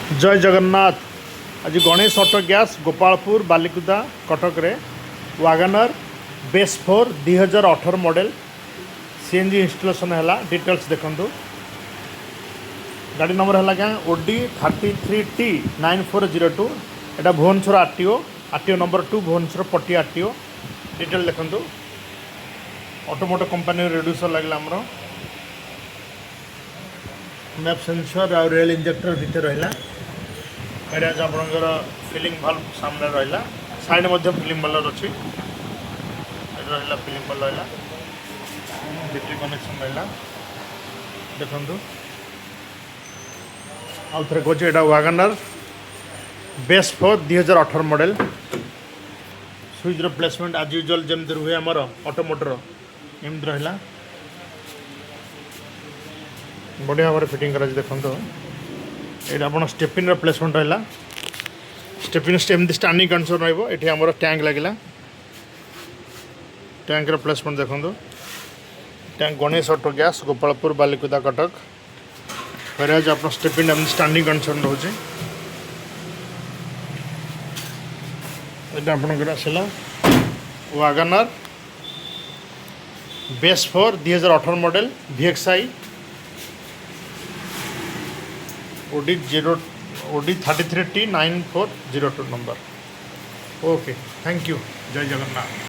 जय जगन्नाथ। आज Ganesh auto gas Gopalpur Balikuda Cuttack रे Wagner base 4 2018 model CNG installation है। डिटेल्स देखंतु। गाड़ी नंबर है क्या ओडी 33T9402। एटा भुवनेश्वर आरटीओ नंबर 2 भुवनेश्वर पट्टी आरटीओ। डिटेल देखंतु। ऑटोमोटिव कंपनी रिड्यूसर लगे आमर मैप सेंसर और रेल इंजेक्टर भीतर रहा। एटा आपंकर फिलिंग भल्व सामने रहा। साइड में फिलिंग बल्ब अच्छी रहा। फिलिंग बल्ब रहा। बैटरी कनेक्शन रहा। देखु आउ थे कहे यहाँ Wagner base 4 2018 model. Switch placement आज यूजुअल जमी रुहे आमर ऑटोमोटर एमती रहा। बढ़िया भाव फिटिंग कर देखो। ये आप स्टेपिन प्लेसमेंट रहा। स्टेपिन एमती स्टैंडिंग कंडीशन रही। आमर टैंक लगे। टैंक प्लेसमेंट देखो। Tank Ganesh auto gas Gopalpur Balikuda Cuttack. फिर आप स्टेपिन एमती स्टैंडिंग कंडीशन रोचे। आपंकर आसला WagonR base 4 2018 model VXI OD 33T9402 number. Okay, thank you. जय जगन्नाथ।